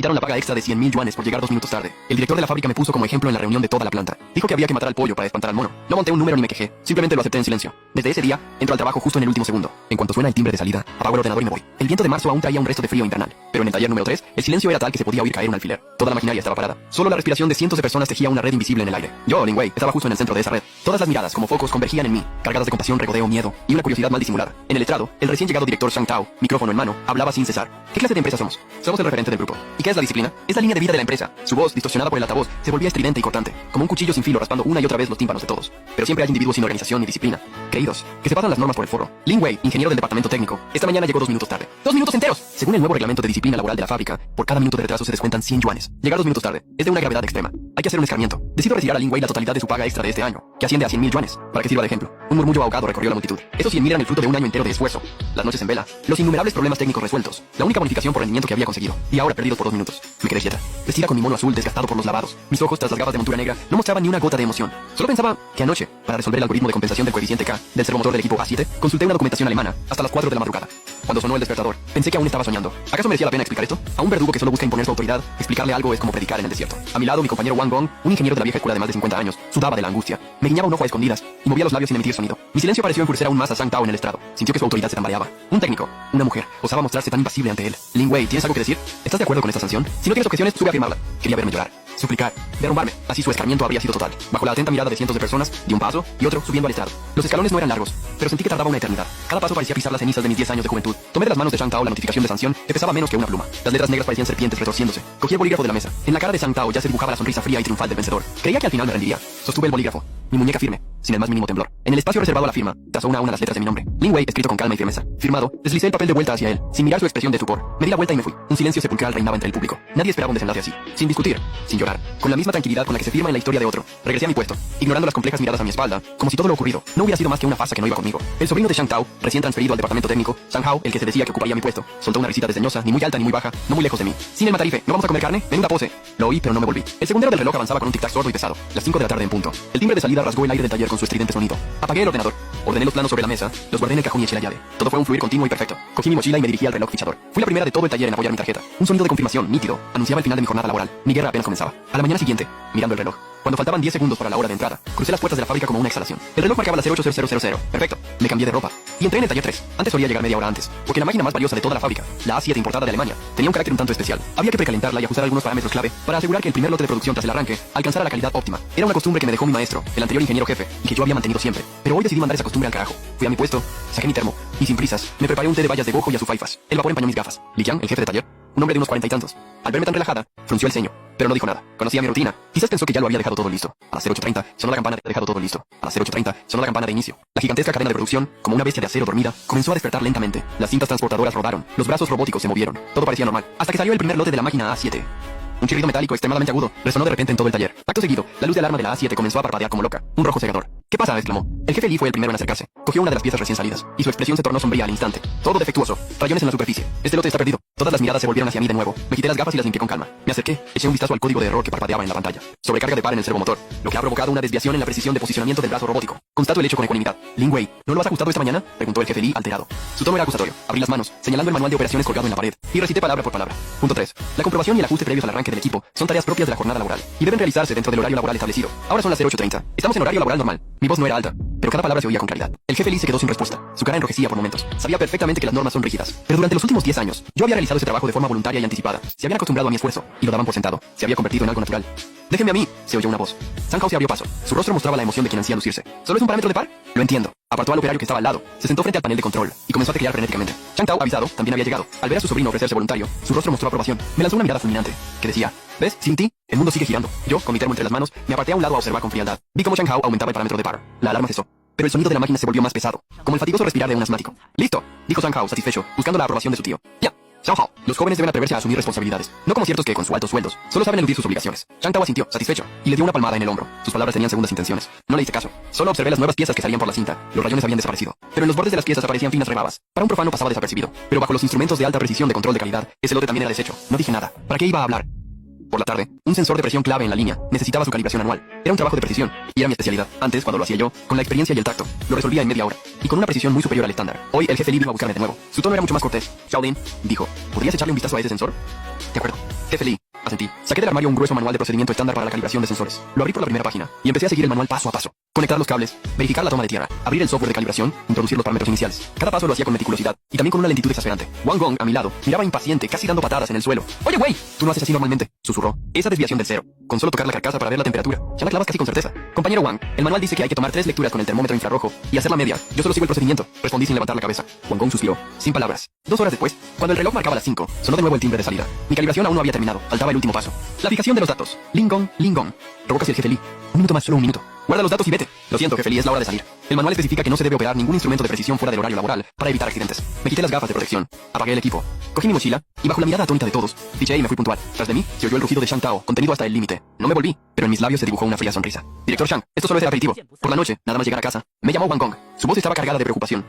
quitaron la paga extra de 100.000 yuanes por llegar 2 minutos tarde. El director de la fábrica me puso como ejemplo en la reunión de toda la planta. Dijo que había que matar al pollo para espantar al mono. No monté un número ni me quejé, simplemente lo acepté en silencio. Desde ese día, entro al trabajo justo en el último segundo. En cuanto suena el timbre de salida, apago el ordenador y me voy. El viento de marzo aún traía un resto de frío invernal, pero en el taller número 3, el silencio era tal que se podía oír caer un alfiler. Toda la maquinaria estaba parada. Solo la respiración de cientos de personas tejía una red invisible en el aire. Yo, Lin Wei, estaba justo en el centro de esa red. Todas las miradas, como focos, convergían en mí, cargadas de compasión, regodeo, miedo y una curiosidad mal disimulada. En el estrado, el recién llegado director Shang Tao, micrófono en mano, hablaba sin cesar. ¿Qué clase de empresa somos? Somos el referente del grupo. ¿Y qué es la disciplina? Es la línea de vida de la empresa. Su voz, distorsionada por el altavoz, se volvía estridente y cortante, como un cuchillo sin filo raspando una y otra vez los tímpanos de todos. Pero siempre hay individuos sin organización ni disciplina. Creídos, que se pasan las normas por el forro. Lin Wei, ingeniero del departamento técnico, esta mañana llegó 2 minutos tarde. ¡2 minutos enteros! Según el nuevo reglamento de disciplina laboral de la fábrica, por cada minuto de retraso se descuentan 100 yuanes. Llegar 2 minutos tarde es de una gravedad extrema. Hay que hacer un escarmiento. Decido retirar a Lin Wei la totalidad de su paga extra de este año, que asciende a 100.000 yuanes, para que sirva de ejemplo. Un murmullo ahogado recorrió la multitud. Esos 100.000 eran el fruto de un año entero de esfuerzo. Las noches en vela, los innumerables problemas técnicos resueltos, la única bonificación por rendimiento que había conseguido, y ahora perdido por 2 minutos. Me quedé quieta, vestida con mi mono azul desgastado por los lavados. Mis ojos tras las gafas de montura negra no mostraban ni una gota de emoción. Solo pensaba que anoche, para resolver el algoritmo de compensación del coeficiente K del servomotor del equipo A7, consulté una documentación alemana hasta las 4 de la madrugada. Cuando sonó el despertador, pensé que aún estaba soñando. ¿Acaso merecía la pena explicar esto? A un verdugo que solo busca imponer su autoridad, explicarle algo es como predicar en el desierto. A mi lado, mi compañero Wang Gong, un ingeniero de la vieja escuela de más de 50 años, sudaba de la angustia. Me guiñaba un ojo a escondidas y movía los labios sin emitir sonido. Mi silencio pareció enfurecer aún más a Shang Tao en el estrado. Sintió que su autoridad se tambaleaba. Un técnico, una mujer, osaba mostrarse tan impasible ante él. Lin Wei, ¿tienes algo que decir? ¿Estás de acuerdo con esta sanción? Si no tienes objeciones, sube a firmarla. Quería verme llorar, suplicar, derrumbarme. Así su escarmiento habría sido total. Bajo la atenta mirada de cientos de personas, di un paso y otro subiendo al estrado. Los escalones no eran largos, pero sentí que tardaba una eternidad. Cada paso parecía pisar las cenizas de mis 10 años de juventud. Tomé de las manos de Shang Tao la notificación de sanción, que pesaba menos que una pluma. Las letras negras parecían serpientes retorciéndose. Cogí el bolígrafo de la mesa. En la cara de Shang Tao ya se dibujaba la sonrisa fría y triunfal del vencedor. Creía que al final me rendiría. Sostuve el bolígrafo, mi muñeca firme, sin el más mínimo temblor. En el espacio reservado a la firma, trazó una a una las letras de mi nombre. Lin Wei, escrito con calma y firmeza. Firmado, deslicé el papel de vuelta hacia él, sin mirar su expresión de estupor. Me di la vuelta y me fui. Un silencio sepulcral reinaba entre el público. Nadie esperaba un desenlace así. Sin discutir, sin llorar, con la misma tranquilidad con la que se firma en la historia de otro. Regresé a mi puesto, ignorando las complejas miradas a mi espalda, como si todo lo ocurrido no hubiera sido más que una farsa que no iba conmigo. El sobrino de Shang Tao, recién transferido al departamento técnico, Shang Hao, el que se decía que ocuparía mi puesto, soltó una risita desdeñosa, ni muy alta ni muy baja, no muy lejos de mí. Sin el matarife, ¿no vamos a comer carne? Menuda pose. Lo oí, pero no me volví. El segundero del reloj avanzaba con un tic-tac sordo y pesado. Las 5 de la tarde en punto. El timbre de salida rasgó el aire del taller con su estridente sonido. Apagué el ordenador. Ordené los planos sobre la mesa, los guardé en el cajón y eché la llave. Todo fue un fluir continuo y perfecto. Cogí mi mochila y me dirigí al reloj fichador. Fui la primera de todo el taller en apoyar mi tarjeta. Un sonido de confirmación nítido anunciaba el final de mi jornada laboral. Mi guerra apenas comenzaba. A la mañana siguiente, mirando el reloj, cuando faltaban 10 segundos para la hora de entrada, crucé las puertas de la fábrica como una exhalación. El reloj marcaba las 080000. Perfecto. Me cambié de ropa y entré en el taller 3. Antes solía llegar media hora antes, porque la máquina más valiosa de toda la fábrica, la A7 importada de Alemania, tenía un carácter un tanto especial. Había que precalentarla y ajustar algunos parámetros clave para asegurar que el primer lote de producción tras el arranque alcanzara la calidad óptima. Era una costumbre que me dejó mi maestro, el anterior ingeniero jefe, y que yo había mantenido siempre. Pero hoy decidí mandar esa costumbre al carajo. Fui a mi puesto, saqué mi termo y sin prisas me preparé un té de bayas de gojo y azufaifas. El vapor empañó mis gafas. Li Qiang, el jefe de taller, un hombre de unos 40 y tantos, al verme tan relajada, frunció el ceño, pero no dijo nada. Conocía mi rutina. Quizás pensó que ya lo había dejado todo listo. A las 08:30 sonó la campana de dejado todo listo. A las 08:30 sonó la campana de inicio. La gigantesca cadena de producción, como una bestia de acero dormida, comenzó a despertar lentamente. Las cintas transportadoras rodaron, los brazos robóticos se movieron. Todo parecía normal, hasta que salió el primer lote de la máquina A7. Un chirrido metálico extremadamente agudo resonó de repente en todo el taller. Acto seguido, la luz de alarma de la A7 comenzó a parpadear como loca. Un rojo cegador. ¿Qué pasa?, exclamó. El jefe Lee fue el primero en acercarse. Cogió una de las piezas recién salidas, y su expresión se tornó sombría al instante. Todo defectuoso. Rayones en la superficie. Este lote está perdido. Todas las miradas se volvieron hacia mí de nuevo. Me quité las gafas y las limpié con calma. Me acerqué, eché un vistazo al código de error que parpadeaba en la pantalla. Sobrecarga de par en el servomotor, lo que ha provocado una desviación en la precisión de posicionamiento del brazo robótico. Constato el hecho con ecuanimidad. Lin Wei, ¿no lo has ajustado esta mañana?, preguntó el jefe Lee alterado. Su tono era acusatorio. Abrí las manos, señalando el manual de operaciones colgado en la pared, y recité palabra por palabra. Punto 3. La comprobación y el ajuste previos al arranque del equipo son tareas propias de la jornada laboral y deben realizarse dentro del horario laboral establecido. Ahora son las 08:30. Estamos en horario laboral normal. Mi voz no era alta, pero cada palabra se oía con claridad. El jefe Lee se quedó sin respuesta. Su cara enrojecía por momentos. Sabía perfectamente que las normas son rígidas, pero durante los últimos 10 años, yo había realizado ese trabajo de forma voluntaria y anticipada. Se habían acostumbrado a mi esfuerzo y lo daban por sentado. Se había convertido en algo natural. Déjenme a mí, se oyó una voz. Shang Hao se abrió paso. Su rostro mostraba la emoción de quien ansía lucirse. ¿Solo es un parámetro de par? Lo entiendo. Apartó al operario que estaba al lado. Se sentó frente al panel de control y comenzó a teclear frenéticamente. Shang Tao, avisado, también había llegado. Al ver a su sobrino ofrecerse voluntario, su rostro mostró aprobación. Me lanzó una mirada fulminante que decía: ¿ves? Sin ti, el mundo sigue girando. Yo, con mi termo entre las manos, me aparté a un lado a observar con frialdad. Vi cómo Shang Hao aumentaba el parámetro de par. La alarma cesó, pero el sonido de la máquina se volvió más pesado, como el fatigoso respirar de un asmático. ¡Listo!, dijo Shang Hao satisfecho, buscando la aprobación de su tío. Ya. Shang Hao, los jóvenes deben atreverse a asumir responsabilidades, no como ciertos que, con sus altos sueldos, solo saben eludir sus obligaciones. Shang Tao asintió, satisfecho, y le dio una palmada en el hombro. Sus palabras tenían segundas intenciones. No le hice caso. Solo observé las nuevas piezas que salían por la cinta. Los rayones habían desaparecido, pero en los bordes de las piezas aparecían finas rebabas. Para un profano pasaba desapercibido, pero bajo los instrumentos de alta precisión de control de calidad, ese lote también era deshecho. No dije nada. ¿Para qué iba a hablar? Por la tarde, un sensor de presión clave en la línea necesitaba su calibración anual. Era un trabajo de precisión, y era mi especialidad. Antes, cuando lo hacía yo, con la experiencia y el tacto, lo resolvía en media hora, y con una precisión muy superior al estándar. Hoy, el jefe Lee vino a buscarme de nuevo. Su tono era mucho más cortés. Shaolin, dijo, ¿podrías echarle un vistazo a ese sensor? De acuerdo. Jefe Lee, asentí. Saqué del armario un grueso manual de procedimiento estándar para la calibración de sensores. Lo abrí por la primera página y empecé a seguir el manual paso a paso. Conectar los cables, verificar la toma de tierra, abrir el software de calibración, introducir los parámetros iniciales. Cada paso lo hacía con meticulosidad y también con una lentitud exasperante. Wang Gong, a mi lado, miraba impaciente, casi dando patadas en el suelo. Oye, güey, tú no haces así normalmente, susurró. Esa desviación del cero. Con solo tocar la carcasa para ver la temperatura. Ya la clavas casi con certeza. Compañero Wang, el manual dice que hay que tomar 3 lecturas con el termómetro infrarrojo y hacer la media. Yo solo sigo el procedimiento, respondí sin levantar la cabeza. Wang Gong suspiró, sin palabras. 2 horas después, cuando el reloj marcaba las 5, sonó de nuevo el timbre de salida. Mi calibración aún no había terminado, faltaba el último paso. La fijación de los datos. Lingong, Lingong. Rogó casi el jefe Lee. Un minuto más, solo un minuto. Guarda los datos y vete. Lo siento, jefe Lee, es la hora de salir. El manual especifica que no se debe operar ningún instrumento de precisión fuera del horario laboral para evitar accidentes. Me quité las gafas de protección, apagué el equipo, cogí mi mochila y bajo la mirada atónita de todos, fiché y me fui puntual. Tras de mí se oyó el rugido de Shang Tao, contenido hasta el límite. No me volví, pero en mis labios se dibujó una fría sonrisa. Director Shang, esto solo es el aperitivo. Por la noche, nada más llegar a casa, me llamó Wang Gong. Su voz estaba cargada de preocupación.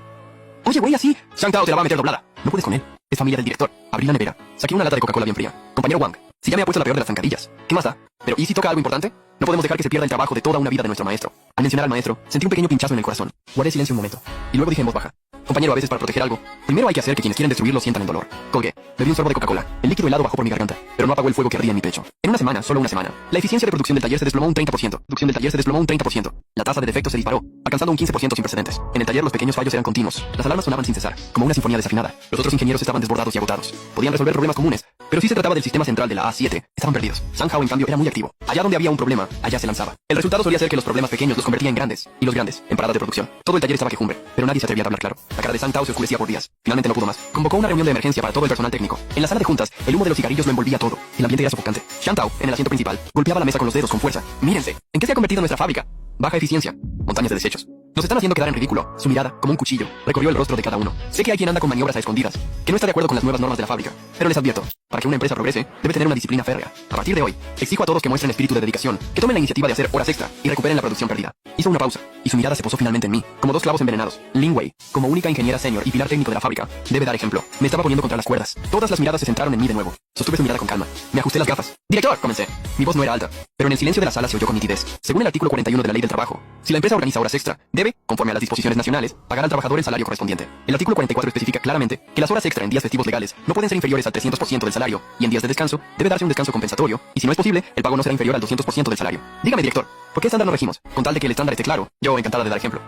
Oye, güey, así. Shang Tao te la va a meter doblada. No puedes con él. Es familia del director. Abrí la nevera. Saqué una lata de Coca-Cola bien fría. Compañero Wang, si ya me ha puesto la peor de las zancadillas, ¿qué más da? Pero ¿y si toca algo importante? No podemos dejar que se pierda el trabajo de toda una vida de nuestro maestro. Al mencionar al maestro, sentí un pequeño pinchazo en el corazón. Guardé silencio un momento. Y luego dije en voz baja. Compañero, a veces para proteger algo, primero hay que hacer que quienes quieren destruirlo sientan el dolor. Colgué. Bebí un sorbo de Coca-Cola. El líquido helado bajó por mi garganta, pero no apagó el fuego que ardía en mi pecho. En una semana, solo una semana, la eficiencia de producción del taller se desplomó un 30%. La tasa de defectos se disparó, alcanzando un 15% sin precedentes. En el taller los pequeños fallos eran continuos. Las alarmas sonaban sin cesar, como una sinfonía desafinada. Los otros ingenieros estaban desbordados y agotados. Podían resolver problemas comunes, pero si se trataba del sistema central de la A7, estaban perdidos. Shang Hao, en cambio, era muy activo. Allá donde había un problema, allá se lanzaba. El resultado solía ser que los problemas pequeños los convertía en grandes, y los grandes, en paradas de producción. Todo el taller estaba quejumbre, pero nadie se atrevía a hablar claro. La cara de Shang Tao se oscurecía por días. Finalmente no pudo más. Convocó una reunión de emergencia para todo el personal técnico. En la sala de juntas, el humo de los cigarrillos lo envolvía todo. El ambiente era sofocante. Shang Tao, en el asiento principal, golpeaba la mesa con los dedos con fuerza. Mírense, ¿en qué se ha convertido nuestra fábrica? Baja eficiencia, montañas de desechos. Nos están haciendo quedar en ridículo. Su mirada, como un cuchillo, recorrió el rostro de cada uno. Sé que hay quien anda con maniobras a escondidas, que no está de acuerdo con las nuevas normas de la fábrica. Pero les advierto, para que una empresa progrese, debe tener una disciplina férrea. A partir de hoy, exijo a todos que muestren espíritu de dedicación, que tomen la iniciativa de hacer horas extra y recuperen la producción perdida. Hizo una pausa, y su mirada se posó finalmente en mí, como 2 clavos envenenados. Lin Wei, como única ingeniera senior y pilar técnico de la fábrica, debe dar ejemplo. Me estaba poniendo contra las cuerdas. Todas las miradas se centraron en mí de nuevo. Sostuve su mirada con calma. Me ajusté las gafas. ¡Director!, comencé. Mi voz no era alta, pero en el silencio de la sala se oyó con nitidez. Según el artículo 41 de la Ley del Trabajo, si la empresa organiza horas extra, debe, conforme a las disposiciones nacionales, pagar al trabajador el salario correspondiente. El artículo 44 especifica claramente que las horas extra en días festivos legales no pueden ser inferiores al 300% del salario, y en días de descanso debe darse un descanso compensatorio, y si no es posible, el pago no será inferior al 200% del salario. Dígame, director, ¿por qué estándar no regimos? Con tal de que el estándar esté claro, yo encantada de dar ejemplo.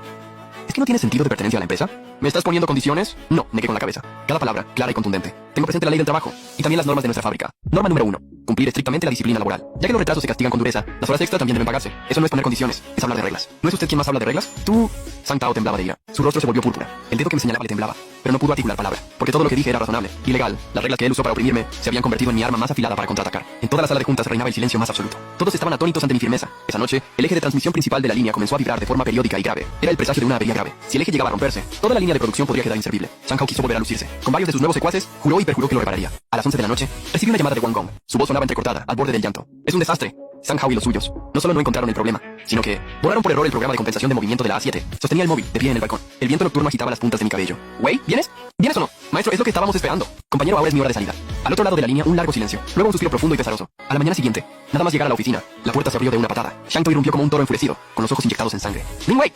¿Es que no tiene sentido de pertenencia a la empresa? ¿Me estás poniendo condiciones? No, negué con la cabeza. Cada palabra, clara y contundente. Tengo presente la ley del trabajo, y también las normas de nuestra fábrica. Norma número 1. Cumplir estrictamente la disciplina laboral. Ya que los retrasos se castigan con dureza, las horas extra también deben pagarse. Eso no es poner condiciones, es hablar de reglas. ¿No es usted quien más habla de reglas? Tú... Shang Tao temblaba de ira. Su rostro se volvió púrpura. El dedo que me señalaba le temblaba, pero no pudo articular palabra, porque todo lo que dije era razonable y legal. Las reglas que él usó para oprimirme se habían convertido en mi arma más afilada para contraatacar. En toda la sala de juntas reinaba el silencio más absoluto. Todos estaban atónitos ante mi firmeza. Esa noche, el eje de transmisión principal de la línea comenzó a vibrar de forma periódica y grave. Era el presagio de una avería grave. Si el eje llegaba a romperse, toda la línea de producción podría quedar inservible. Shang Hao quiso volver a lucirse. Con varios de sus nuevos secuaces, juró y perjuró que lo repararía. A las 11 de la noche, recibí una llamada de Wang Gong. Su voz sonaba entrecortada, al borde del llanto. Es un desastre. Shang Hao y los suyos no solo no encontraron el problema, sino que borraron por error el programa de compensación de movimiento de la A7. Sostenía el móvil, de pie en el balcón. El viento nocturno agitaba las puntas de mi cabello. ¿Wey? ¿Vienes? ¿Vienes o no? Maestro, es lo que estábamos esperando. Compañero, ahora es mi hora de salida. Al otro lado de la línea, un largo silencio. Luego un suspiro profundo y pesaroso. A la mañana siguiente, nada más llegar a la oficina, la puerta se abrió de una patada. Shang Tao irrumpió como un toro enfurecido, con los ojos inyectados en sangre. ¡Lin Wei!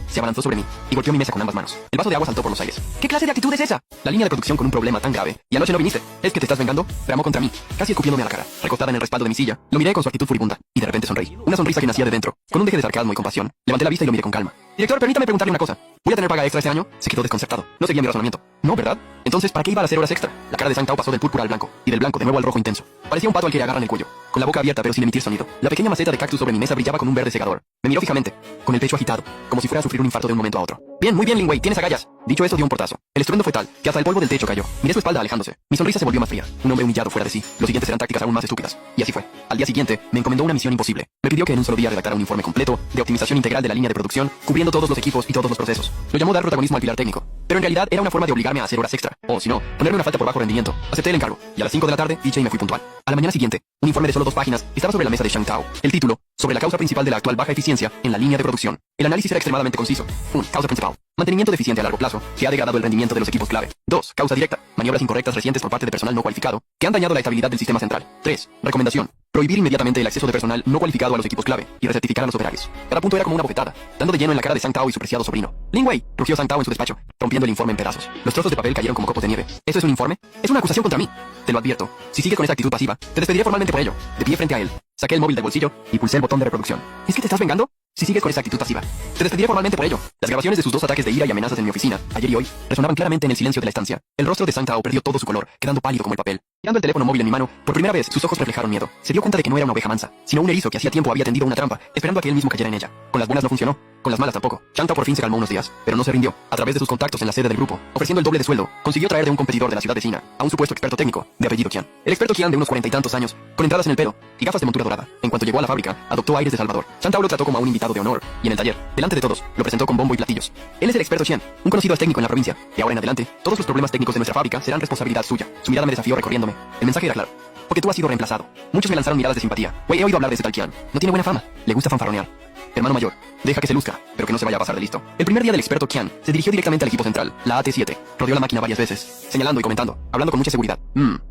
Se abalanzó sobre mí y golpeó mi mesa con ambas manos. El vaso de agua saltó por los aires. ¿Qué clase de actitud es esa? La línea de producción con un problema tan grave. Y anoche no viniste. ¿Es que te estás vengando? Bramó contra mí, casi escupiéndome a la cara. Recostada en el respaldo de mi silla, lo miré con su actitud furibunda. Y de repente sonreí. Una sonrisa que nacía de dentro, con un deje de sarcasmo y compasión. Levanté la vista y lo miré con calma. Director, permítame preguntarle una cosa. ¿Voy a tener paga extra este año? Se quedó desconcertado. No seguía mi razonamiento. No, ¿verdad? Entonces, ¿para qué iba a hacer horas extra? La cara de Shang Tao pasó del púrpura al blanco, y del blanco de nuevo al rojo intenso. Parecía un pato al que le agarran el cuello. Con la boca abierta pero sin emitir sonido. La pequeña maceta de cactus sobre mi mesa brillaba con un verde cegador. Me miró fijamente, con el pecho agitado, como si fuera a sufrir un infarto de un momento a otro. Bien, muy bien, Lin Wei, tienes agallas. Dicho eso, dio un portazo. El estruendo fue tal, que hasta el polvo del techo cayó. Miré su espalda alejándose. Mi sonrisa se volvió más fría. Un hombre humillado fuera de sí. Los siguientes eran tácticas aún más estúpidas. Y así fue. Al día siguiente, me encomendó una misión imposible. Me pidió que en un solo día redactara un informe completo de optimización integral de la línea de producción, cubriendo todos los equipos y todos los procesos. Lo llamó dar protagonismo al pilar técnico. Pero en realidad era una forma de obligarme a hacer horas extra. O, si no, ponerme una falta por bajo rendimiento. Acepté el encargo. Y a las 5 de la tarde, diché y me fui puntual. A la mañana siguiente, un informe de solo 2 páginas estaba sobre la mesa de Shang Tao. El título, sobre la causa principal de la actual baja eficiencia en la línea de producción. El análisis era extremadamente conciso. 1. Causa principal. Mantenimiento deficiente a largo plazo, que ha degradado el rendimiento de los equipos clave. 2. Causa directa. Maniobras incorrectas recientes por parte de personal no cualificado, que han dañado la estabilidad del sistema central. 3. Recomendación. Prohibir inmediatamente el acceso de personal no cualificado a los equipos clave y recertificar a los operarios. Cada punto era como una bofetada, dando de lleno en la cara de Zhang Tao y su preciado sobrino. Lin Wei, rugió Zhang Tao en su despacho, rompiendo el informe en pedazos. Los trozos de papel cayeron como copos de nieve. ¿Eso es un informe? Es una acusación contra mí. Te lo advierto. Si sigues con esa actitud pasiva, te despediré formalmente por ello. De pie frente a él, saqué el móvil del bolsillo y pulsé el botón de reproducción. ¿Es que te estás vengando? Si sigues con esa actitud pasiva, te despediré formalmente por ello. Las grabaciones de sus dos ataques de ira y amenazas en mi oficina, ayer y hoy, resonaban claramente en el silencio de la estancia. El rostro de Zhang Tao perdió todo su color, quedando pálido como el papel. Mirando el teléfono móvil en mi mano, por primera vez sus ojos reflejaron miedo. Se dio cuenta de que no era una oveja mansa, sino un erizo que hacía tiempo había tendido una trampa, esperando a que él mismo cayera en ella. Con las buenas no funcionó, con las malas tampoco. Zhang Tao por fin se calmó unos días, pero no se rindió. A través de sus contactos en la sede del grupo, ofreciendo el doble de sueldo, consiguió traer de un competidor de la ciudad vecina a un supuesto experto técnico, de apellido Qian. El experto Qian de unos 40 y tantos años, con entradas en el pelo y gafas de montura dorada. En cuanto llegó a la fábrica, adoptó aires de Salvador. Zhang Tao lo trató como a un invitado de honor, y en el taller, delante de todos, lo presentó con bombo y platillos. Él es el experto Qian, un conocido técnico en la provincia, y ahora en adelante, todos los problemas técnicos de nuestra fábrica serán responsabilidad suya. Su mirada me desafió recorriéndome. El mensaje era claro. Porque tú has sido reemplazado. Muchos me lanzaron miradas de simpatía. Güey, he oído hablar de ese tal Qian. No tiene buena fama. Le gusta fanfarronear. Hermano mayor, deja que se luzca, pero que no se vaya a pasar de listo. El primer día del experto Qian se dirigió directamente al equipo central, la AT7. Rodeó la máquina varias veces, señalando y comentando, hablando con mucha seguridad.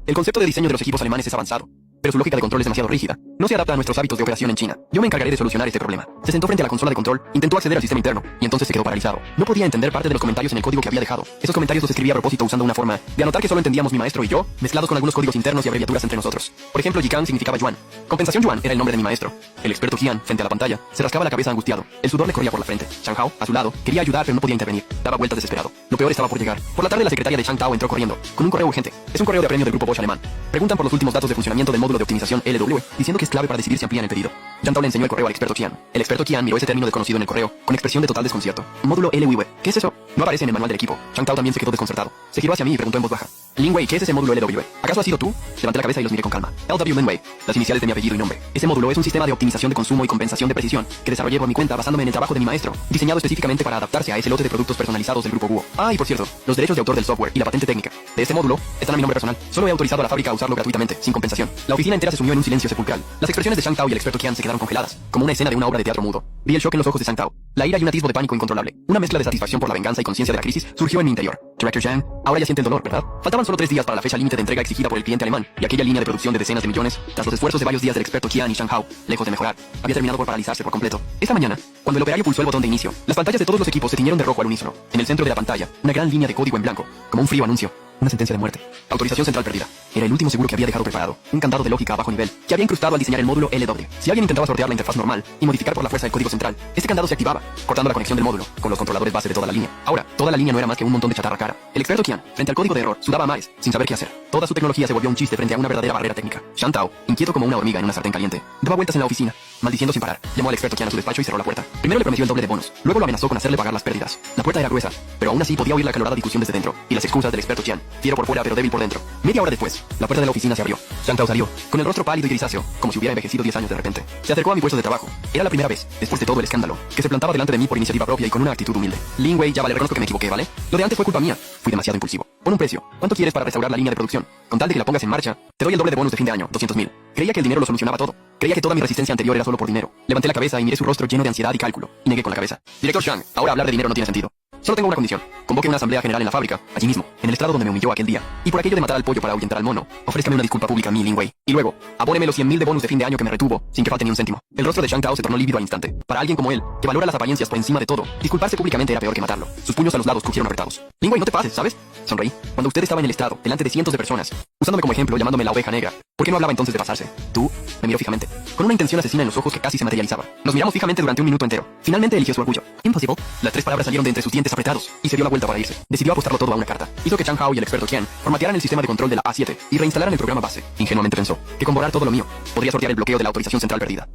El concepto de diseño de los equipos alemanes es avanzado, pero su lógica de control es demasiado rígida. No se adapta a nuestros hábitos de operación en China. Yo me encargaré de solucionar este problema. Se sentó frente a la consola de control, intentó acceder al sistema interno, y entonces se quedó paralizado. No podía entender parte de los comentarios en el código que había dejado. Esos comentarios los escribía a propósito usando una forma de anotar que solo entendíamos mi maestro y yo, mezclados con algunos códigos internos y abreviaturas entre nosotros. Por ejemplo, Yikan significaba Yuan. Compensación Yuan era el nombre de mi maestro. El experto Qian, frente a la pantalla, se rascaba la cabeza angustiado. El sudor le corría por la frente. Zhang Hao, a su lado, quería ayudar pero no podía intervenir. Daba vueltas desesperado. Lo peor estaba por llegar. Por la tarde la secretaria de Zhang Tao entró corriendo, con un correo urgente. Es un correo de apremio del grupo Bosch alemán. Preguntan por los últimos datos de funcionamiento del módulo de optimización LW, diciendo que es clave para decidir si amplían el pedido. Zhang Tao le enseñó el correo al experto Qian. El experto Qian miró ese término desconocido en el correo, con expresión de total desconcierto. Módulo LW. ¿Qué es eso? No aparece en el manual del equipo. Zhang Tao también se quedó desconcertado. Se giró hacia mí y preguntó en voz baja. Lin Wei, ¿qué es ese módulo LW? ¿Acaso has sido tú? Levanté la cabeza y los miré con calma. LW Lin Wei. Las iniciales de mi apellido y nombre. Ese módulo es un sistema de optimización de consumo y compensación de precisión que desarrollé por mi cuenta basándome en el trabajo de mi maestro, diseñado específicamente para adaptarse a ese lote de productos personalizados del grupo Guo. Ah, y por cierto, los derechos de autor del software y la patente técnica de este módulo están a mi nombre personal. Solo he autorizado a la fábrica a usarlo gratuitamente, sin compensación. La oficina entera se sumió en un silencio sepulcral. Las expresiones de Zhang Tao y el experto Qian se quedaron congeladas, como una escena de una obra de teatro mudo. Vi el shock en los ojos de Zhang Tao, la ira y un atisbo de pánico incontrolable. Una mezcla de satisfacción por la venganza y conciencia de la crisis surgió en mi interior. Director Zhang, ahora ya siente el dolor, ¿verdad? Faltaban solo 3 días para la fecha límite de entrega exigida por el cliente alemán, y aquella línea de producción de decenas de millones, tras los esfuerzos de varios días del experto Qian y Zhang Hao, lejos de mejorar, había terminado por paralizarse por completo. Esta mañana, cuando el operario pulsó el botón de inicio, las pantallas de todos los equipos se tiñeron de rojo al unísono. En el centro de la pantalla, una gran línea de código en blanco, como un frío anuncio. Una sentencia de muerte. Autorización central perdida. Era el último seguro que había dejado preparado. Un candado de lógica a bajo nivel, que había incrustado al diseñar el módulo LW. Si alguien intentaba sortear la interfaz normal y modificar por la fuerza el código central, este candado se activaba, cortando la conexión del módulo con los controladores base de toda la línea. Ahora, toda la línea no era más que un montón de chatarra cara. El experto Qian, frente al código de error, sudaba a mares, sin saber qué hacer. Toda su tecnología se volvió un chiste frente a una verdadera barrera técnica. Zhang Tao, inquieto como una hormiga en una sartén caliente, daba vueltas en la oficina, maldiciendo sin parar. Llamó al experto Qian a su despacho y cerró la puerta. Primero le prometió el doble de bonos, luego lo amenazó con hacerle pagar las pérdidas. La puerta era gruesa, pero aún así podía oír la acalorada discusión desde dentro, y las excusas del experto Qian, fiero por fuera pero débil por dentro. Media hora después, la puerta de la oficina se abrió. Zhang Tao salió, con el rostro pálido y grisáceo, como si hubiera envejecido 10 años de repente. Se acercó a mi puesto de trabajo. Era la primera vez, después de todo el escándalo, que se plantaba delante de mí por iniciativa propia y con una actitud humilde. Lin Wei, ya vale, reconozco que me equivoqué, ¿vale? Lo de antes fue culpa mía. Fui demasiado impulsivo. Pon un precio. ¿Cuánto quieres para restaurar la línea de producción? Con tal de que la pongas en marcha, te doy el doble de bonos de fin de año, 200.000. Creía que el dinero lo solucionaba todo. Creía que toda mi resistencia anterior era solo por dinero. Levanté la cabeza y miré su rostro lleno de ansiedad y cálculo, y negué con la cabeza. Director Zhang, ahora hablar de dinero no tiene sentido. Solo tengo una condición. Convoque una asamblea general en la fábrica, allí mismo, en el estrado donde me humilló aquel día. Y por aquello de matar al pollo para ahuyentar al mono, ofrézcame una disculpa pública a mí, Lin Wei. Y luego, abóneme los 100.000 de bonus de fin de año que me retuvo, sin que falte ni un céntimo. El rostro de Zhang Tao se tornó lívido al instante. Para alguien como él, que valora las apariencias por encima de todo, disculparse públicamente era peor que matarlo. Sus puños a los lados crujieron apretados. Lin Wei, no te pases, ¿sabes? Sonreí. Cuando usted estaba en el estrado, delante de cientos de personas, usándome como ejemplo, llamándome la oveja negra, ¿por qué no hablaba entonces de pasarse? Tú, me miró fijamente, con una intención asesina en los ojos que casi se materializaba. Nos miramos fijamente durante un minuto entero. Finalmente eligió su orgullo. Impossible. Las 3 palabras salieron de entre sus dientes apretados, y se dio la vuelta para irse. Decidió apostarlo todo a una carta. Hizo que Zhang Hao y el experto Qian formatearan el sistema de control de la A7 y reinstalaran el programa base. Ingenuamente pensó que con borrar todo lo mío, podría sortear el bloqueo de la autorización central perdida.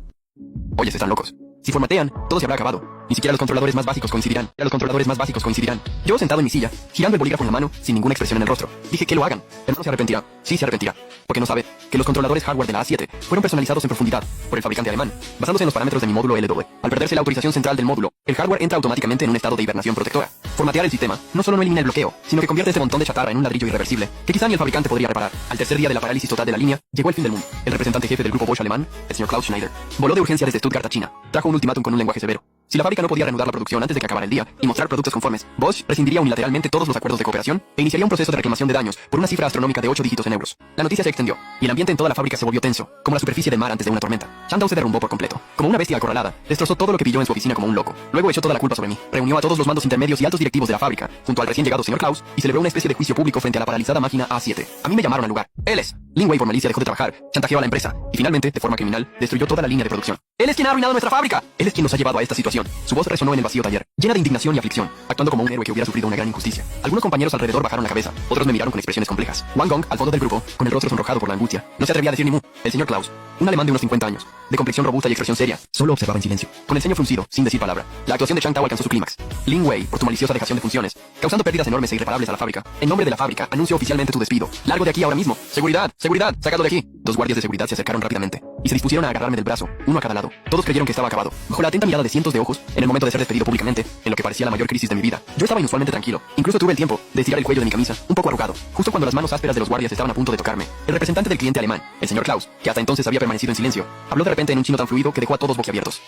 Oyes, están locos. Si formatean, todo se habrá acabado. Ni siquiera los controladores más básicos coincidirán. Yo sentado en mi silla, girando el bolígrafo en la mano, sin ninguna expresión en el rostro. Dije que lo hagan. El no se arrepentirá. Sí se arrepentirá. Porque no sabe que los controladores hardware de la A7 fueron personalizados en profundidad por el fabricante alemán, basándose en los parámetros de mi módulo LW. Al perderse la autorización central del módulo, el hardware entra automáticamente en un estado de hibernación protectora. Formatear el sistema no solo no elimina el bloqueo, sino que convierte este montón de chatarra en un ladrillo irreversible, que quizá ni el fabricante podría reparar. Al tercer día de la parálisis total de la línea, llegó el fin del mundo. El representante jefe del grupo Bosch alemán, el señor Klaus Schneider, voló de urgencia desde Stuttgart a China. Trajo un ultimátum con un lenguaje severo. Si la fábrica no podía reanudar la producción antes de que acabara el día y mostrar productos conformes, Bosch rescindiría unilateralmente todos los acuerdos de cooperación e iniciaría un proceso de reclamación de daños por una cifra astronómica de 8 dígitos en euros. La noticia se extendió, y el ambiente en toda la fábrica se volvió tenso, como la superficie del mar antes de una tormenta. Shantao se derrumbó por completo. Como una bestia acorralada, destrozó todo lo que pilló en su oficina como un loco. Luego echó toda la culpa sobre mí. Reunió a todos los mandos intermedios y altos directivos de la fábrica, junto al recién llegado señor Klaus, y celebró una especie de juicio público frente a la paralizada máquina A7. A mí me llamaron al lugar. Él es. Lin Wei por malicia dejó de trabajar, chantajeó a la empresa, y finalmente, de forma criminal, destruyó toda la línea de producción. Él es quien ha arruinado nuestra fábrica. Él es quien nos ha llevado a esta situación. Su voz resonó en el vacío taller, llena de indignación y aflicción, actuando como un héroe que hubiera sufrido una gran injusticia. Algunos compañeros alrededor bajaron la cabeza, otros me miraron con expresiones complejas. Wang Gong, al fondo del grupo, con el rostro sonrojado por la angustia, no se atrevía a decir ni mu. El señor Klaus, un alemán de unos 50 años, de complexión robusta y expresión seria, solo observaba en silencio, con el ceño fruncido, sin decir palabra. La actuación de Shantao alcanzó su clímax. Lin Wei, por tu maliciosa dejación de funciones, causando pérdidas enormes e irreparables a la fábrica. En nombre de la fábrica, anuncio oficialmente tu despido. Largo de aquí ahora mismo. Seguridad, seguridad, sacadlo de aquí. Dos guardias de seguridad se acercaron rápidamente y se dispusieron a agarrarme del brazo, uno a cada lado. Todos creyeron que estaba acabado. Bajo la atenta mirada de cientos de ojos, en el momento de ser despedido públicamente, en lo que parecía la mayor crisis de mi vida, yo estaba inusualmente tranquilo. Incluso tuve el tiempo de estirar el cuello de mi camisa, un poco arrugado, justo cuando las manos ásperas de los guardias estaban a punto de tocarme. El representante del cliente alemán, el señor Klaus, que hasta entonces había permanecido en silencio, habló de repente en un chino tan fluido que dejó a todos boquiabiertos.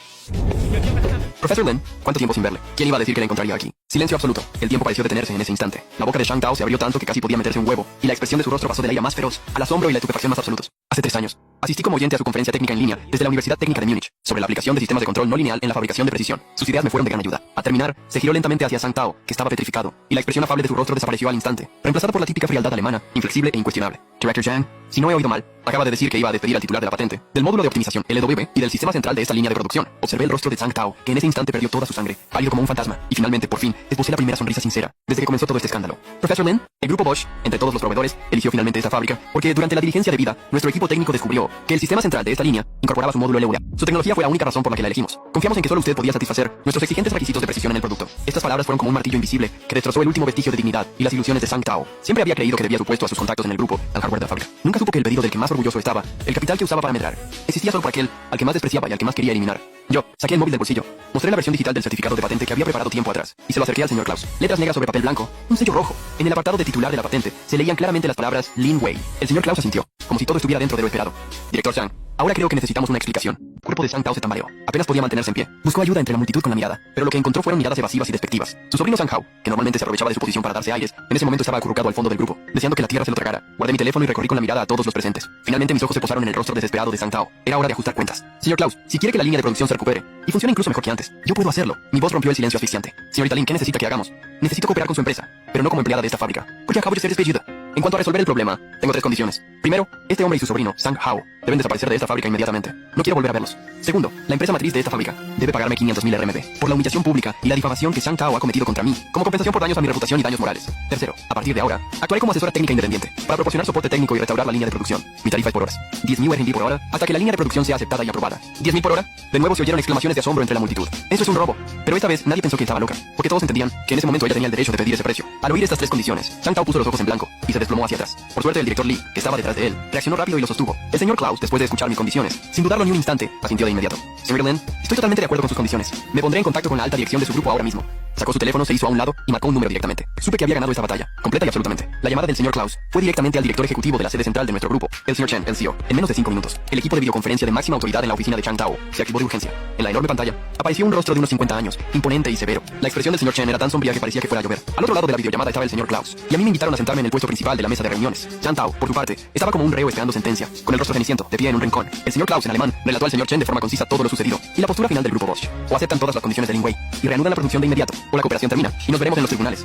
Profesor Lin, ¿cuánto tiempo sin verle? ¿Quién iba a decir que la encontraría aquí? Silencio absoluto. El tiempo pareció detenerse en ese instante. La boca de Shantao se abrió tanto que casi podía meterse un huevo, y la expresión de su rostro pasó de la ira más feroz al asombro y la estupefacción más absolutos. Hace 3 años, asistí como oyente a su conferencia técnica en línea desde la Universidad Técnica de Múnich sobre la aplicación de sistemas de control no lineal en la fabricación de precisión. Sus ideas me fueron de gran ayuda. Al terminar, se giró lentamente hacia Shantao, que estaba petrificado, y la expresión afable de su rostro desapareció al instante, reemplazada por la típica frialdad alemana, inflexible e incuestionable. Director Zhang, si no he oído mal, acaba de decir que iba a despedir al titular de la patente, del módulo de optimización LW y del sistema central de esta línea de producción. Observé el rostro de Shantao, que en ese instante perdió toda su sangre, pálido como un fantasma, y finalmente, por fin, esbocé la primera sonrisa sincera, desde que comenzó todo este escándalo. Profesor Lin, el grupo Bosch, entre todos los proveedores, eligió finalmente esta fábrica, porque durante la diligencia debida, nuestro equipo técnico descubrió que el sistema central de esta línea incorporaba su módulo LWA. Su tecnología fue la única razón por la que la elegimos. Confiamos en que solo usted podía satisfacer nuestros exigentes requisitos de precisión en el producto. Estas palabras fueron como un martillo invisible que destrozó el último vestigio de dignidad y las ilusiones de Shantao. Siempre había creído que debía su puesto a sus contactos en el grupo, al hardware de la fábrica. Nunca supo que el pedido del que más orgulloso estaba, el capital que usaba para medrar, existía solo por aquel al que más despreciaba y al que más quería eliminar. Yo saqué el móvil del bolsillo, mostré la versión digital del certificado de patente que había preparado tiempo atrás y se lo acerqué al señor Klaus. Letras negras sobre papel blanco, un sello rojo. En el apartado de titular de la patente se leían claramente las palabras Lin Wei. El señor Klaus asintió, como si todo estuviera dentro de lo esperado. Director Zhang, ahora creo que necesitamos una explicación. El cuerpo de Shantao se tambaleó. Apenas podía mantenerse en pie. Buscó ayuda entre la multitud con la mirada, pero lo que encontró fueron miradas evasivas y despectivas. Su sobrino Shantao, que normalmente se aprovechaba de su posición para darse aires, en ese momento estaba acurrucado al fondo del grupo, deseando que la tierra se lo tragara. Guardé mi teléfono y recorrí con la mirada a todos los presentes. Finalmente mis ojos se posaron en el rostro desesperado de Shantao. Era hora de ajustar cuentas. Señor Klaus, si quiere que la línea de producción se recupere y funcione incluso mejor que antes, yo puedo hacerlo. Mi voz rompió el silencio asfixiante. Señorita Lin, ¿qué necesita que hagamos? Necesito cooperar con su empresa, pero no como empleada de esta fábrica, porque acabo de ser despedida. En cuanto a resolver el problema, tengo 3 condiciones. Primero, este hombre y su sobrino, Sang Hao, deben desaparecer de esta fábrica inmediatamente. No quiero volver a verlos. Segundo, la empresa matriz de esta fábrica debe pagarme 500.000 RMB por la humillación pública y la difamación que Sang Hao ha cometido contra mí, como compensación por daños a mi reputación y daños morales. Tercero, a partir de ahora, actuaré como asesora técnica independiente para proporcionar soporte técnico y restaurar la línea de producción. Mi tarifa es por horas. 10.000 RMB por hora hasta que la línea de producción sea aceptada y aprobada. 10.000 por hora. De nuevo se oyeron exclamaciones de asombro entre la multitud. Eso es un robo. Pero esta vez nadie pensó que estaba loca, porque todos entendían que en ese momento ella tenía el derecho de pedir ese precio. Al oír estas 3 condiciones, Sang Hao puso los ojos en blanco y se desplomó hacia atrás. Por suerte, el director Lee, que estaba detrás de él, reaccionó rápido y lo sostuvo. El señor Klaus, después de escuchar mis condiciones, sin dudarlo ni un instante, asintió de inmediato. Señor Lin, estoy totalmente de acuerdo con sus condiciones. Me pondré en contacto con la alta dirección de su grupo ahora mismo. Sacó su teléfono, se hizo a un lado y marcó un número directamente. Supe que había ganado esta batalla, completa y absolutamente. La llamada del señor Klaus fue directamente al director ejecutivo de la sede central de nuestro grupo, el señor Chen, el CEO. En menos de 5 minutos, el equipo de videoconferencia de máxima autoridad en la oficina de Shantao se activó de urgencia. En la enorme pantalla apareció un rostro de unos 50 años, imponente y severo. La expresión del señor Chen era tan sombría que parecía que fuera a llover. Al otro lado de la videollamada estaba el señor Klaus, y a mí me invitaron a sentarme en el puesto principal de la mesa de reuniones. Shantao, por su parte, estaba como un reo esperando sentencia, con el rostro ceniciento, de pie en un rincón. El señor Klaus, en alemán, relató al señor Chen de forma concisa todo lo sucedido y la postura final del grupo Bosch. O aceptan todas las condiciones de Lin Wei y reanudan la producción de inmediato, o la cooperación termina y nos veremos en los tribunales.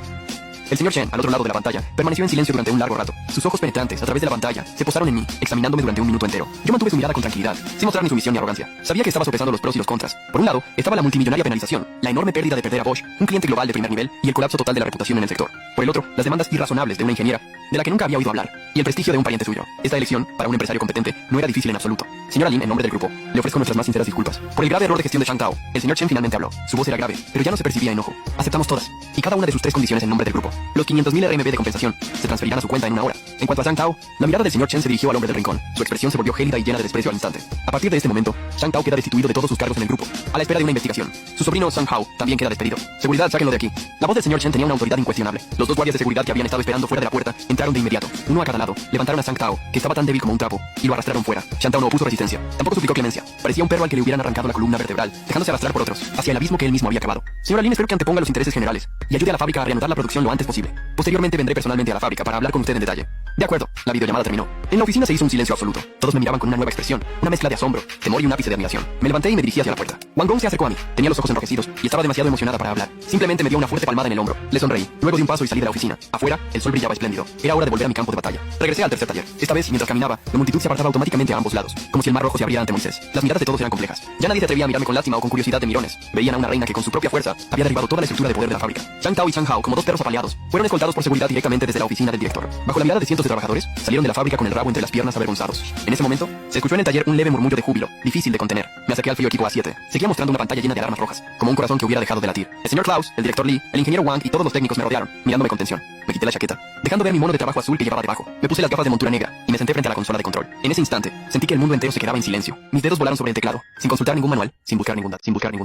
El señor Chen, al otro lado de la pantalla, permaneció en silencio durante un largo rato. Sus ojos penetrantes, a través de la pantalla, se posaron en mí, examinándome durante un minuto entero. Yo mantuve su mirada con tranquilidad, sin mostrar ni sumisión ni arrogancia. Sabía que estaba sopesando los pros y los contras. Por un lado, estaba la multimillonaria penalización, la enorme pérdida de perder a Bosch, un cliente global de primer nivel, y el colapso total de la reputación en el sector. Por el otro, las demandas irrazonables de una ingeniera, de la que nunca había oído hablar, y el prestigio de un pariente suyo. Esta elección, para un empresario competente, no era difícil en absoluto. Señora Lin, en nombre del grupo, le ofrezco nuestras más sinceras disculpas por el grave error de gestión de Shantao. El señor Chen finalmente habló. Su voz era grave, pero ya no se percibía enojo. Aceptamos todas, y cada una de sus 3 condiciones en nombre del grupo. Los 500.000 RMB de compensación se transferirán a su cuenta en una hora. En cuanto a Shantao, la mirada del señor Chen se dirigió al hombre del rincón. Su expresión se volvió gélida y llena de desprecio al instante. A partir de este momento, Shantao queda destituido de todos sus cargos en el grupo, a la espera de una investigación. Su sobrino Sang Hao también queda despedido. Seguridad, sáquenlo de aquí. La voz del señor Chen tenía una autoridad incuestionable. Los 2 guardias de seguridad que habían estado esperando fuera de la puerta entraron de inmediato, uno a cada lado. lado, levantaron a Sang Tao, que estaba tan débil como un trapo, y lo arrastraron fuera. Shang Tao no opuso resistencia, tampoco suplicó clemencia. Parecía un perro al que le hubieran arrancado la columna vertebral, dejándose arrastrar por otros, hacia el abismo que él mismo había cavado. Señora Lin, espero que anteponga los intereses generales, y ayude a la fábrica a reanudar la producción lo antes posible. Posteriormente vendré personalmente a la fábrica para hablar con usted en detalle. De acuerdo, la videollamada terminó. En la oficina se hizo un silencio absoluto. Todos me miraban con una nueva expresión, una mezcla de asombro, temor y un ápice de admiración. Me levanté y me dirigí hacia la puerta. Wang Gong se acercó a mí, tenía los ojos enrojecidos, y estaba demasiado emocionada para hablar. Simplemente me dio una fuerte palmada en el hombro. Le sonreí. Luego di un paso y salí de la oficina. Afuera, el sol brillaba espléndido. Era hora de volver a mi campo de batalla. Regresé al tercer taller. Esta vez, mientras caminaba, la multitud se apartaba automáticamente a ambos lados, como si el mar rojo se abriera ante Moisés. Las miradas de todos eran complejas. Ya nadie se atrevía a mirarme con lástima o con curiosidad de mirones. Veían a una reina que con su propia fuerza había derribado toda la estructura de poder de la fábrica. Shang Tao y Shang Hao, como dos perros apaleados, fueron escoltados por seguridad directamente desde la oficina del director. Bajo la mirada de cientos de trabajadores, salieron de la fábrica con el rabo entre las piernas avergonzados. En ese momento, se escuchó en el taller un leve murmullo de júbilo, difícil de contener. Me acerqué al frío equipo A7. Seguía mostrando una pantalla llena de alarmas rojas, como un corazón que hubiera dejado de latir. El señor Klaus, el director Lee, el ingeniero Wang y todos los técnicos me rodearon, mirándome con tensión. Me quité la chaqueta, dejando ver mi mono de trabajo azul que llevaba debajo. Me puse las gafas de montura negra y me senté frente a la consola de control. En ese instante, sentí que el mundo entero se quedaba en silencio. Mis dedos volaron sobre el teclado, sin consultar ningún manual, sin buscar ningún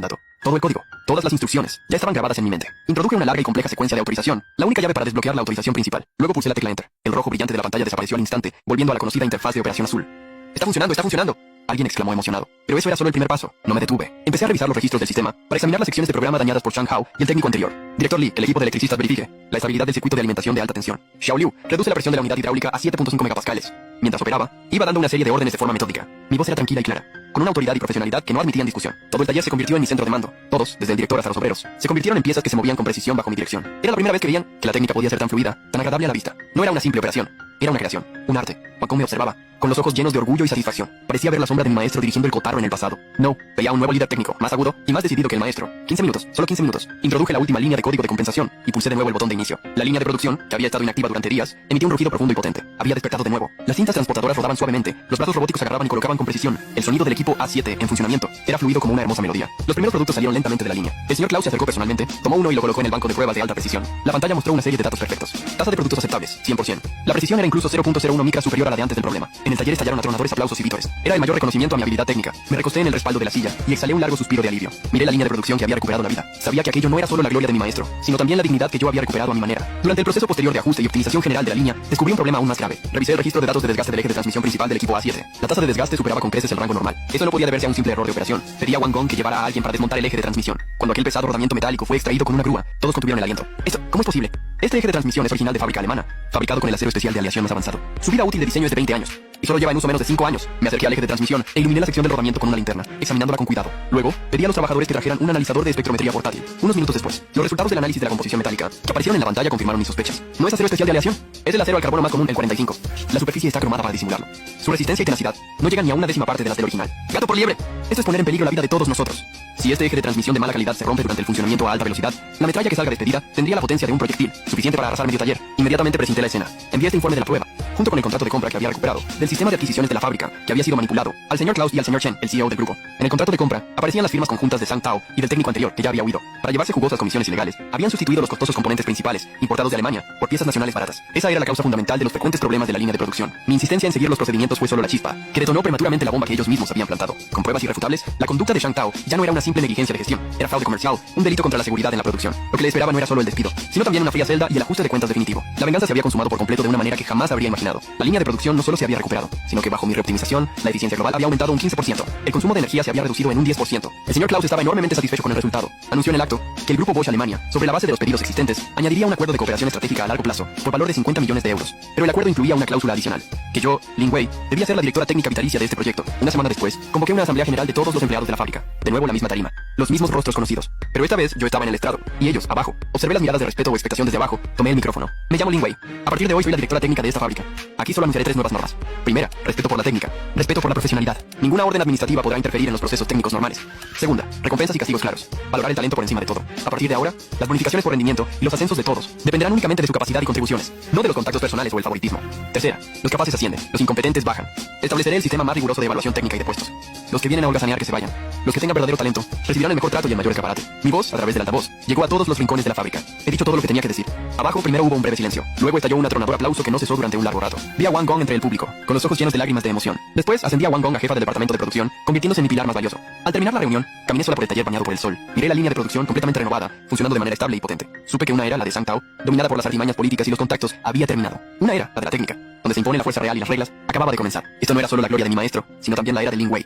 dato. Todo el código, todas las instrucciones, ya estaban grabadas en mi mente. Introduje una larga y compleja secuencia de autorización, la única llave para desbloquear la autorización principal. Luego pulsé la tecla Enter. El rojo brillante de la pantalla desapareció al instante, volviendo a la conocida interfaz de operación azul. ¡Está funcionando, está funcionando! Alguien exclamó emocionado. Pero eso era solo el primer paso. No me detuve. Empecé a revisar los registros del sistema para examinar las secciones de programa dañadas por Shang Hao y el técnico anterior. Director Lee, el equipo de electricistas verifique la estabilidad del circuito de alimentación de alta tensión. Xiao Liu, reduce la presión de la unidad hidráulica a 7.5 megapascales. Mientras operaba, iba dando una serie de órdenes de forma metódica. Mi voz era tranquila y clara, con una autoridad y profesionalidad que no admitían discusión. Todo el taller se convirtió en mi centro de mando. Todos, desde el director hasta los obreros, se convirtieron en piezas que se movían con precisión bajo mi dirección. Era la primera vez que veían que la técnica podía ser tan fluida, tan agradable a la vista. No era una simple operación, era una creación, un arte. Wacom me observaba, con los ojos llenos de orgullo y satisfacción. Parecía ver la sombra de mi maestro dirigiendo el cotarro en el pasado. No, veía un nuevo líder técnico, más agudo y más decidido que el maestro. 15 minutos, solo 15 minutos. Introduje la última línea de código de compensación y pulsé de nuevo el botón de inicio. La línea de producción, que había estado inactiva durante días, emitió un rugido profundo y potente. Había despertado de nuevo. Las cintas transportadoras rodaban suavemente, los brazos robóticos agarraban y colocaban con precisión. El sonido del equipo A7 en funcionamiento era fluido como una hermosa melodía. Los primeros productos salieron lentamente de la línea. El señor Klaus se acercó personalmente, tomó uno y lo colocó en el banco de pruebas de alta precisión. La pantalla mostró una serie de datos perfectos. Tasa de productos aceptables, 100%. La precisión era incluso 0.01 micras superior a la de antes del problema. En el taller estallaron atronadores aplausos y vítores. Era el mayor reconocimiento a mi habilidad técnica. Me recosté en el respaldo de la silla y exhalé un largo suspiro de alivio. Miré la línea de producción que había recuperado la vida. Sabía que aquello no era solo la gloria de mi maestro, sino también la dignidad que yo había recuperado a mi manera. Durante el proceso posterior de ajuste y optimización general de la línea, descubrí un problema aún más grave. Revisé el registro de datos de desgaste del eje de transmisión principal del equipo A7. La tasa de desgaste superaba con creces el rango normal. Eso no podía deberse a un simple error de operación. Pedí a Wang Gong que llevara a alguien para desmontar el eje de transmisión. Cuando aquel pesado rodamiento metálico fue extraído con una grúa, todos contuvieron el aliento. ¿Cómo es posible? Este eje de transmisión es original de fábrica alemana, fabricado con el acero especial de aleación más avanzado. Su vida útil de diseño es de 20 años. Y solo lleva en uso menos de 5 años. Me acerqué al eje de transmisión e iluminé la sección del rodamiento con una linterna, examinándola con cuidado. Luego, pedí a los trabajadores que trajeran un analizador de espectrometría portátil. Unos minutos después, los resultados del análisis de la composición metálica que aparecieron en la pantalla confirmaron mis sospechas. No es acero especial de aleación, es el acero al carbono más común, el 45. La superficie está cromada para disimularlo. Su resistencia y tenacidad no llegan ni a una décima parte de las del original. ¡Gato por liebre! Esto es poner en peligro la vida de todos nosotros. Si este eje de transmisión de mala calidad se rompe durante el funcionamiento a alta velocidad, la metralla que salga despedida tendría la potencia de un proyectil, suficiente para arrasar medio taller. Inmediatamente presenté la escena. Envié este informe de la prueba, junto con el contrato de compra que había recuperado, del sistema de adquisiciones de la fábrica, que había sido manipulado, al señor Klaus y al señor Chen, el CEO del grupo. En el contrato de compra, aparecían las firmas conjuntas de Shang Tao y del técnico anterior, que ya había huido. Para llevarse jugosas comisiones ilegales, habían sustituido los costosos componentes principales, importados de Alemania, por piezas nacionales baratas. Esa era la causa fundamental de los frecuentes problemas de la línea de producción. Mi insistencia en seguir los procedimientos fue solo la chispa, que detonó prematuramente la bomba que ellos mismos habían plantado. Con pruebas irrefutables, la conducta de Shang Tao ya no era una simple negligencia de gestión, era fraude comercial, un delito contra la seguridad en la producción. Lo que le esperaba no era solo el despido, sino también una fría celda y el ajuste de cuentas definitivo. La venganza se había consumado por completo de una manera que jamás habría imaginado. La línea de producción no solo se había recuperado, sino que bajo mi reoptimización, la eficiencia global había aumentado un 15%. El consumo de energía se había reducido en un 10%. El señor Klaus estaba enormemente satisfecho con el resultado. Anunció en el acto que el grupo Bosch Alemania, sobre la base de los pedidos existentes, añadiría un acuerdo de cooperación estratégica a largo plazo, por valor de 50 millones de euros. Pero el acuerdo incluía una cláusula adicional, que yo, Lin Wei, debía ser la directora técnica vitalicia de este proyecto. Una semana después, convoqué una asamblea general de todos los empleados de la fábrica. De nuevo la misma tarima, los mismos rostros conocidos. Pero esta vez yo estaba en el estrado, y ellos, abajo. Observé las miradas de respeto o expectación desde abajo, tomé el micrófono. Me llamo Lin Wei. A partir de hoy soy la directora técnica de esta fábrica. Aquí solo anunciaré 3 nuevas normas. Primera, respeto por la técnica, respeto por la profesionalidad. Ninguna orden administrativa podrá interferir en los procesos técnicos normales. Segunda, recompensas y castigos claros. Valorar el talento por encima de todo. A partir de ahora, las bonificaciones por rendimiento y los ascensos de todos dependerán únicamente de su capacidad y contribuciones, no de los contactos personales o el favoritismo. Tercera, los capaces ascienden, los incompetentes bajan. Estableceré el sistema más riguroso de evaluación técnica y de puestos. Los que vienen a holgazanear que se vayan. Los que tengan verdadero talento recibirán el mejor trato y el mayor escaparate. Mi voz, a través del altavoz, llegó a todos los rincones de la fábrica. He dicho todo lo que tenía que decir. Abajo primero hubo un breve silencio. Luego estalló un atronador aplauso que no cesó durante un largo rato. Vi a Wang Gong entre el público, con los ojos llenos de lágrimas de emoción. Después ascendí a Wang Gong a jefa del departamento de producción, convirtiéndose en mi pilar más valioso. Al terminar la reunión, caminé sola por el taller bañado por el sol. Miré la línea de producción completamente renovada, funcionando de manera estable y potente. Supe que una era, la de Sang Tao, dominada por las artimañas políticas y los contactos, había terminado. Una era, la de la técnica, donde se impone la fuerza real y las reglas, acababa de comenzar. Esto no era solo la gloria de mi maestro, sino también la era de Lin Wei.